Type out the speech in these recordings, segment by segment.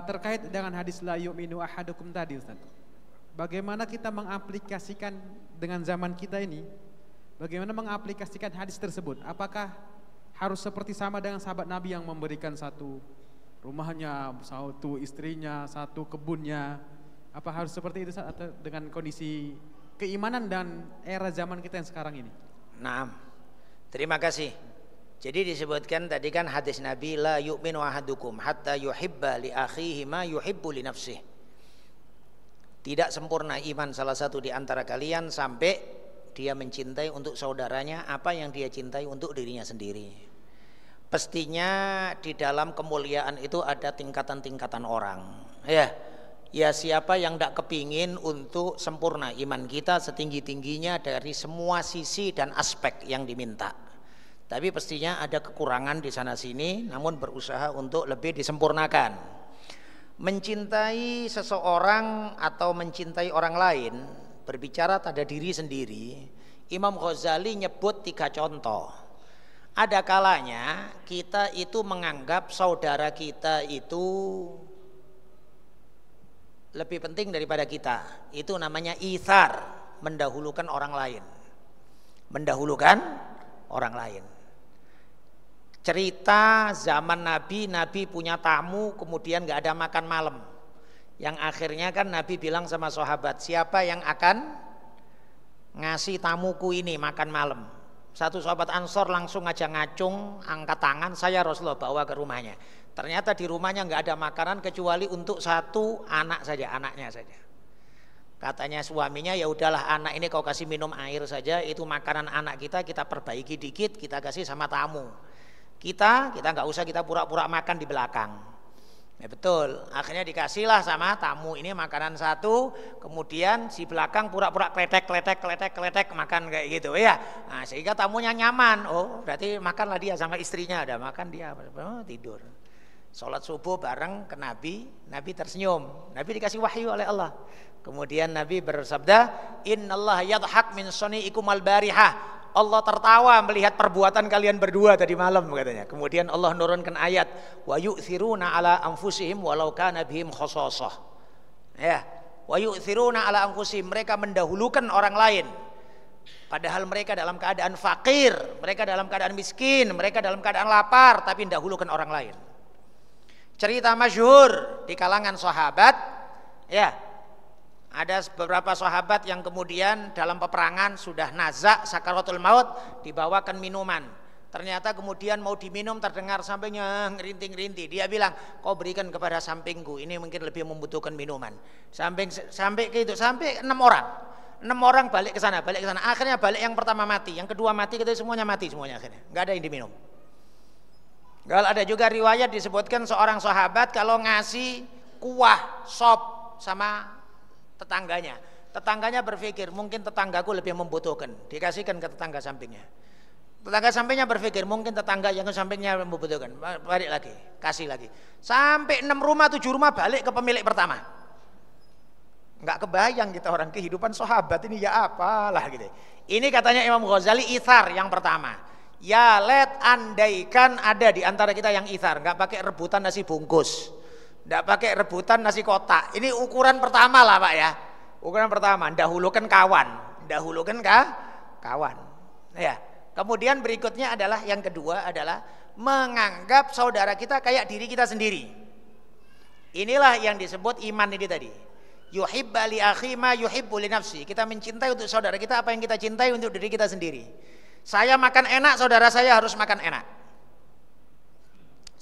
terkait dengan hadis la yu'minu ahadukum tadi Ustaz. Bagaimana kita mengaplikasikan dengan zaman kita ini? Bagaimana mengaplikasikan hadis tersebut? Apakah harus seperti sama dengan sahabat Nabi yang memberikan satu rumahnya, satu istrinya, satu kebunnya? Apa harus seperti itu Ustaz, atau dengan kondisi keimanan dan era zaman kita yang sekarang ini? Naam. Terima kasih. Jadi disebutkan tadi kan hadis Nabi, la yu'minu ahadukum hatta yuhibba li akhihi ma yuhibbu li nafsihi. Tidak sempurna iman salah satu di antara kalian sampai dia mencintai untuk saudaranya apa yang dia cintai untuk dirinya sendiri. Pastinya di dalam kemuliaan itu ada tingkatan-tingkatan orang. Ya siapa yang tidak kepingin untuk sempurna iman kita setinggi-tingginya dari semua sisi dan aspek yang diminta. Tapi pastinya ada kekurangan di sana sini, namun berusaha untuk lebih disempurnakan. Mencintai seseorang atau mencintai orang lain, berbicara pada diri sendiri, Imam Ghazali nyebut 3 contoh. Ada kalanya kita itu menganggap saudara kita itu lebih penting daripada kita. Itu namanya itsar, mendahulukan orang lain. Mendahulukan orang lain. Cerita zaman Nabi punya tamu kemudian gak ada makan malam. Yang akhirnya kan Nabi bilang sama sahabat, siapa yang akan ngasih tamuku ini makan malam? Satu sahabat Ansor langsung aja ngacung, angkat tangan, saya Rasulullah bawa ke rumahnya. Ternyata di rumahnya gak ada makanan kecuali untuk satu anak saja, anaknya saja. Katanya suaminya, ya udahlah anak ini kau kasih minum air saja, itu makanan anak kita perbaiki dikit, kita kasih sama tamu. Kita nggak usah kita pura-pura makan di belakang. Ya betul. Akhirnya dikasihlah sama tamu ini makanan satu, kemudian si belakang pura-pura kletek makan kayak gitu ya. Nah, sehingga tamunya nyaman. Oh, berarti makanlah dia sama istrinya, ada makan dia. Oh, tidur. Sholat subuh bareng ke Nabi, Nabi tersenyum. Nabi dikasih wahyu oleh Allah. Kemudian Nabi bersabda, "Innallaha yadhak min suni'ikum al-barihah." Allah tertawa melihat perbuatan kalian berdua tadi malam katanya. Kemudian Allah nurunkan ayat wa yu'thiruna ala anfusihim walau kana bihim khasasah. Ya, wa yu'thiruna ala anfusihim, mereka mendahulukan orang lain. Padahal mereka dalam keadaan fakir, mereka dalam keadaan miskin, mereka dalam keadaan lapar, tapi mendahulukan orang lain. Cerita masyhur di kalangan sahabat, ya. Ada beberapa sahabat yang kemudian dalam peperangan sudah nazak sakaratul maut, dibawakan minuman. Ternyata kemudian mau diminum terdengar sampingnya ngerinting-rinting. Dia bilang, kau berikan kepada sampingku, ini mungkin lebih membutuhkan minuman. Sampai ke itu, sampai 6 orang. 6 orang balik ke sana. Akhirnya balik yang pertama mati, yang kedua mati, kita semuanya mati semuanya akhirnya. Enggak ada yang diminum. Kalau ada juga riwayat disebutkan seorang sahabat kalau ngasih kuah sop sama tetangganya berpikir mungkin tetanggaku lebih membutuhkan, dikasihkan ke tetangga sampingnya. Tetangga sampingnya berpikir mungkin tetangga yang sampingnya membutuhkan, balik lagi, kasih lagi, sampai 6 rumah 7 rumah balik ke pemilik pertama. Nggak kebayang kita orang kehidupan sahabat ini ya apalah gitu. Ini katanya Imam Ghazali itsar yang pertama. Ya andaikan ada di antara kita yang itsar, nggak pakai rebutan nasi bungkus. Tidak pakai rebutan nasi kotak. Ini ukuran pertama lah Pak ya. Ukuran pertama, dahulukan kawan. Kawan. Ya. Kemudian berikutnya adalah yang kedua adalah menganggap saudara kita kayak diri kita sendiri. Inilah yang disebut iman ini tadi. Yuhibba li akhi ma yuhibbu li nafsi. Kita mencintai untuk saudara kita apa yang kita cintai untuk diri kita sendiri. Saya makan enak, saudara saya harus makan enak.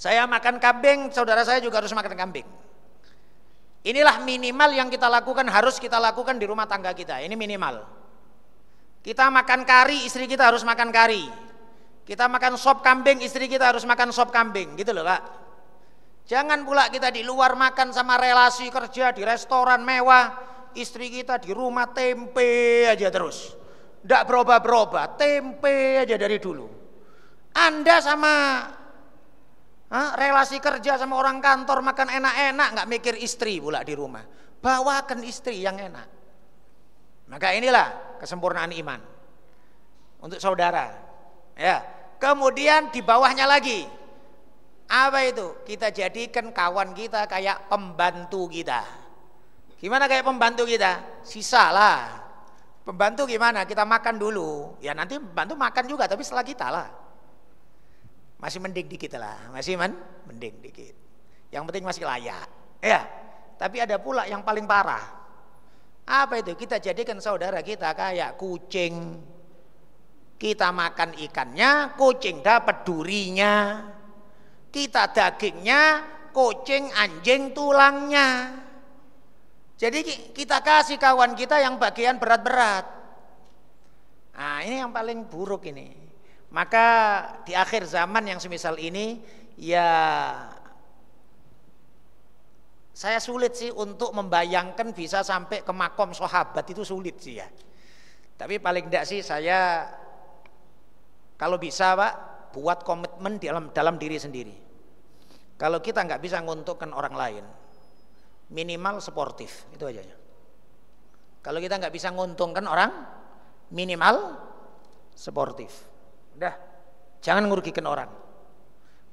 Saya makan kambing, saudara saya juga harus makan kambing. Inilah minimal yang kita lakukan, harus kita lakukan di rumah tangga kita. Ini minimal. Kita makan kari, istri kita harus makan kari. Kita makan sop kambing, istri kita harus makan sop kambing. Gitu loh Pak. Jangan pula kita di luar makan sama relasi kerja di restoran mewah, istri kita di rumah tempe aja terus. Nggak berubah-berubah, tempe aja dari dulu. Anda sama relasi kerja sama orang kantor makan enak-enak, nggak mikir istri pula di rumah. Bawakan istri yang enak. Maka inilah kesempurnaan iman untuk saudara. Ya. Kemudian di bawahnya lagi Apa itu? Kita jadikan kawan kita kayak pembantu kita. Gimana kayak pembantu kita? Sisa lah. Pembantu gimana? Kita makan dulu. Ya nanti pembantu makan juga, tapi setelah kita lah. Masih mending dikit lah. Masih mending dikit. Yang penting masih layak. Ya. Tapi ada pula yang paling parah. Apa itu? Kita jadikan saudara kita kayak kucing. Kita makan ikannya, kucing dapat durinya. Kita dagingnya, kucing anjing tulangnya. Jadi kita kasih kawan kita yang bagian berat-berat. Nah ini yang paling buruk ini. Maka di akhir zaman yang semisal ini, ya saya sulit sih untuk membayangkan bisa sampai ke makom sahabat, itu sulit sih ya. Tapi paling tidak sih saya kalau bisa Pak, buat komitmen dalam diri sendiri. Kalau kita nggak bisa nguntungkan orang lain, minimal sportif, itu aja. Kalau kita nggak bisa nguntungkan orang, minimal sportif. Udah, jangan ngurugikan orang.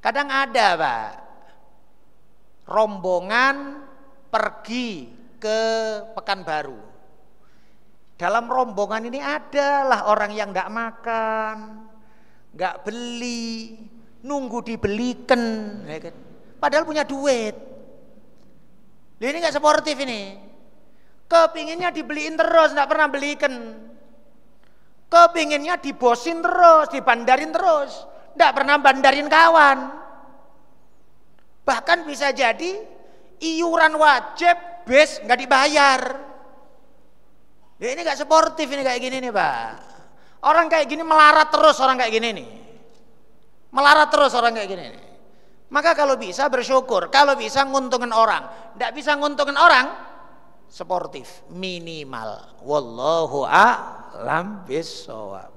Kadang ada Pak, rombongan pergi ke Pekanbaru. Dalam rombongan ini adalah orang yang nggak makan, nggak beli, nunggu dibelikan, ya kan? Padahal punya duit. Ini nggak sportif ini. Kepinginnya dibeliin terus, nggak pernah belikan. Kepinginnya dibosin terus, dibandarin terus, nggak pernah bandarin kawan. Bahkan bisa jadi iuran wajib bis nggak dibayar. Ya ini nggak sportif ini kayak gini nih Pak. Orang kayak gini melarat terus orang kayak gini nih. Melarat terus orang kayak gini nih. Maka kalau bisa bersyukur, kalau bisa nguntungin orang, tidak bisa nguntungin orang, sportif minimal. Wallahu a'lam bishawab.